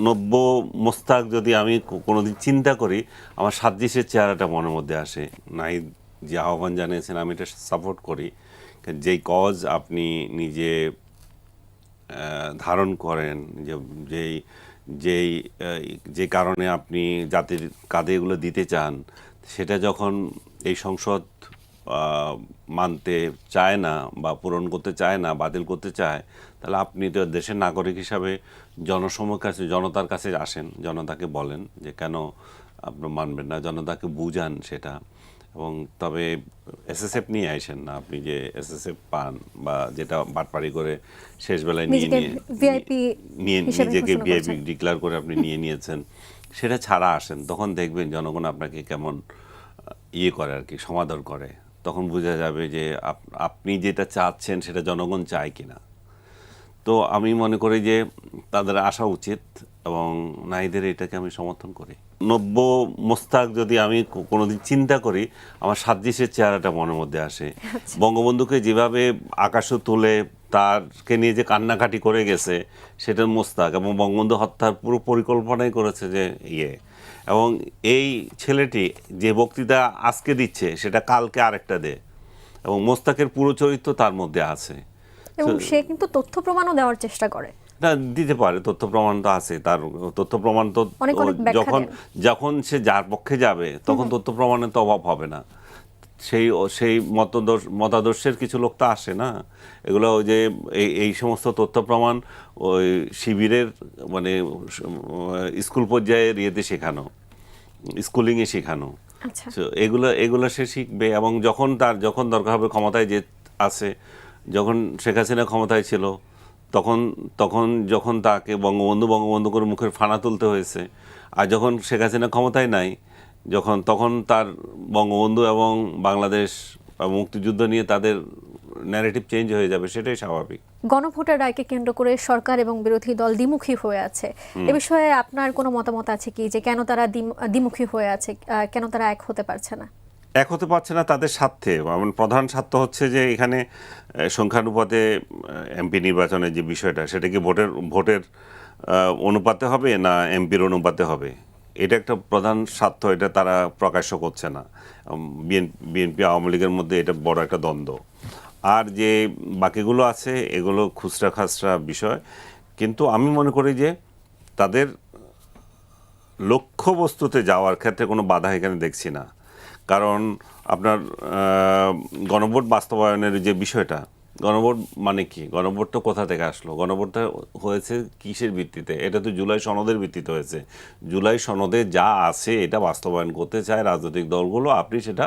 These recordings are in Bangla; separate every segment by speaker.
Speaker 1: নব্য মোস্তাক যদি আমি কোনোদিন চিন্তা করি, আমার সাদৃশ্যের চেহারাটা মনের মধ্যে আসে। নাহিদ যে আহ্বান জানিয়েছেন আমি এটা সাপোর্ট করি। যেই কজ আপনি নিজে ধারণ করেন, যেই যেই যে কারণে আপনি জাতির কাঁধে এগুলো দিতে চান, সেটা যখন এই সংসদ মানতে চায় না বা পূরণ করতে চায় না, বাতিল করতে চায়, তাহলে আপনি তো দেশের নাগরিক হিসাবে জনসমক্ষের কাছে, জনতার কাছে আসেন, জনতাকে বলেন যে কেন আপনি মানবেন না, জনতাকে বুঝান সেটা। এবং তবে এসএসএফ নিয়ে আসেন না, আপনি যে এসএসএফ পান বা যেটা বাটপাড়ি করে শেষ বেলায় নিজেকে ভিআইপি ডিক্লেয়ার করে আপনি নিয়ে নিয়েছেন, সেটা ছাড়া আসেন, তখন দেখবেন জনগণ আপনাকে কেমন করে আর কি, সমাদর করে। তখন বোঝা যাবে যে আপনি যেটা চাচ্ছেন সেটা জনগণ চায় কিনা। তো আমি মনে করি যে তাদের আসা উচিত, এবং নাহিদের এটাকে আমি সমর্থন করি। নব্য মোস্তাক যদি আমি কোনোদিন চিন্তা করি, আমার সাদৃশ্যের চেহারাটা মনের মধ্যে আসে। বঙ্গবন্ধুকে যেভাবে আকাশে তুলে তারকে নিয়ে যে কান্নাকাটি করে গেছে, সেটার মোস্তাক, এবং বঙ্গবন্ধু হত্যার পুরো পরিকল্পনাই করেছে যে এবং এই ছেলেটি যে বক্তৃতা আজকে দিচ্ছে সেটা কালকে আরেকটা দে, এবং মোস্তাকের পুরো চরিত্র তার মধ্যে আছে।
Speaker 2: এবং সে কিন্তু তথ্য প্রমাণও দেওয়ার চেষ্টা করে।
Speaker 1: না, দিতে পারে, তথ্য প্রমাণ তো আছে, তার তথ্য প্রমাণ তো যখন সে যার পক্ষে যাবে তখন তথ্য প্রমাণের তো অভাব হবে না। সেই মতাদর্শের কিছু লোক তো আসে না, এগুলো ওই যে এই সমস্ত তথ্য প্রমাণ ওই শিবিরের মানে স্কুল পর্যায়ের ইয়েতে শেখানো, স্কুলিংয়ে শেখানো। এগুলো সে শিখবে, এবং যখন দরকার হবে, ক্ষমতায় যে আছে, যখন শেখ হাসিনা ক্ষমতায় ছিল যখন তাকে বঙ্গবন্ধু করে মুখের ফানা তুলতে হয়েছে, আর যখন শেখ হাসিনা ক্ষমতায় নাই, তখন তার বঙ্গবন্ধু এবং বাংলাদেশ মুক্তিযুদ্ধ নিয়ে তাদের ন্যারেটিভ চেঞ্জ হয়ে যাবে, সেটাই স্বাভাবিক।
Speaker 2: গণভোটের রায়কে কেন্দ্র করে সরকার এবং বিরোধী দল দ্বিমুখী হয়ে আছে, এ বিষয়ে আপনার কোনো মতামত আছে কি, যে কেন তারা দ্বিমুখী হয়ে আছে, কেন তারা এক হতে পারছে না?
Speaker 1: এক হতে পারছে না তাদের স্বার্থে, প্রধান স্বার্থ হচ্ছে যে এখানে সংখ্যানুপাতে এমপি নির্বাচনের যে বিষয়টা, সেটা কি ভোটের অনুপাতে হবে না এমপির অনুপাতে হবে, এটা একটা প্রধান স্বার্থ, এটা তারা প্রকাশ্য করছে না। বিএনপি আওয়ামী লীগের মধ্যে এটা বড় একটা দ্বন্দ্ব। আর যে বাকিগুলো আছে এগুলো খুচরা খাসরা বিষয়, কিন্তু আমি মনে করি যে তাদের লক্ষ্যবস্তুতে যাওয়ার ক্ষেত্রে কোনো বাধা এখানে দেখছি না। কারণ আপনার গণভোট বাস্তবায়নের যে বিষয়টা, গণভোট মানে কি, গণভোট তো কোথা থেকে আসলো, গণভোটটা হয়েছে কিসের ভিত্তিতে, এটা তো জুলাই সনদের ভিত্তিতে হয়েছে। জুলাই সনদে যা আছে এটা বাস্তবায়ন করতে চায় রাজনৈতিক দলগুলো, আপনি সেটা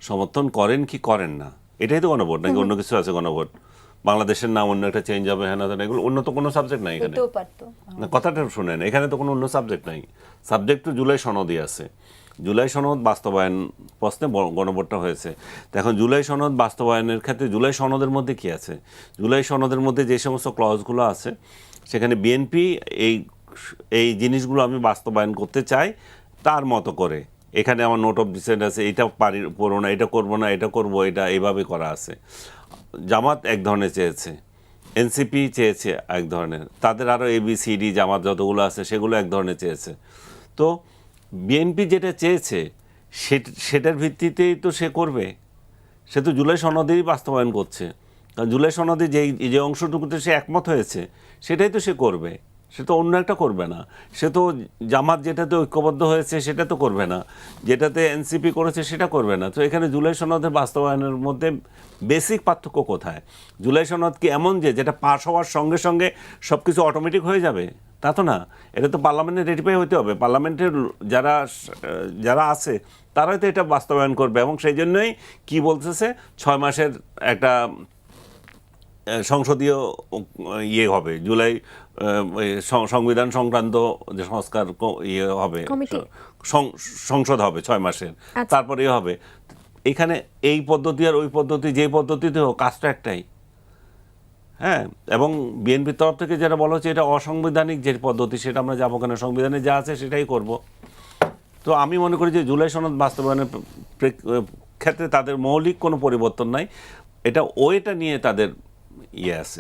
Speaker 1: সমর্থন করেন কি করেন না, এটাই তো গণভোট, নাকি অন্য কিছু আছে গণভোট? বাংলাদেশের নাম অন্য একটা চেঞ্জ হবে, হ্যাঁ না, এগুলো অন্য তো কোনো সাবজেক্ট নাই এখানে। না, কথাটা শুনেন, এখানে তো কোনো অন্য সাবজেক্ট নাই, সাবজেক্ট তো জুলাই সনদই আছে। জুলাই সনদ বাস্তবায়ন প্রশ্নে গণভোটটা হয়েছে। তো এখন জুলাই সনদ বাস্তবায়নের ক্ষেত্রে জুলাই সনদের মধ্যে কি আছে, জুলাই সনদের মধ্যে যে সমস্ত ক্লজগুলো আছে, সেখানে বিএনপি এই জিনিসগুলো আমি বাস্তবায়ন করতে চাই তার মতো করে। এখানে আমার নোট অফ ডিসেন্ট আছে, এটা পড়বো না, এটা করবো না, এটা করবো, এটা এইভাবে করা আছে। জামাত এক ধরনের চেয়েছে, এনসিপি চেয়েছে এক ধরনের, তাদের আরও ABCD জামাত যতগুলো আছে সেগুলো এক ধরনের চেয়েছে। তো বিএনপি যেটা চেয়েছে সেটার ভিত্তিতেই তো সে করবে, সে তো জুলাই সনদেরই বাস্তবায়ন করছে। কারণ জুলাই সনদে যে অংশটুকুতে সে একমত হয়েছে সেটাই তো সে করবে, সে তো অন্য একটা করবে না। সে তো জামাত যেটাতে ঐক্যবদ্ধ হয়েছে সেটা তো করবে না, যেটাতে এনসিপি করেছে সেটা করবে না। তো এখানে জুলাই সনদের বাস্তবায়নের মধ্যে বেসিক পার্থক্য কোথায়? জুলাই সনদ কি এমন যে যেটা পাস হওয়ার সঙ্গে সঙ্গে সব কিছু অটোমেটিক হয়ে যাবে? তা তো না, এটা তো পার্লামেন্টে রেটিফাই হতে হবে, পার্লামেন্টের যারা আছে তারাই তো এটা বাস্তবায়ন করবে। এবং সেই জন্যই কি বলতেছে, 6 মাসের একটা সংসদীয় হবে, জুলাই সংবিধান সংক্রান্ত যে সংস্কার হবে, সংসদ হবে 6 মাসের, তারপরে হবে। এখানে এই পদ্ধতি আর ওই পদ্ধতি, যে পদ্ধতিতে হোক, কাজটা একটাই। হ্যাঁ, এবং বিএনপির তরফ থেকে যেটা বলা হচ্ছে এটা অসাংবিধানিক যে পদ্ধতি, সেটা আমরা যাবো কেন, সংবিধানে যা আছে সেটাই করব। তো আমি মনে করি যে জুলাই সনদ বাস্তবায়নের ক্ষেত্রে তাদের মৌলিক কোনো পরিবর্তন নাই, এটা ওয়েটা নিয়ে তাদের আছে।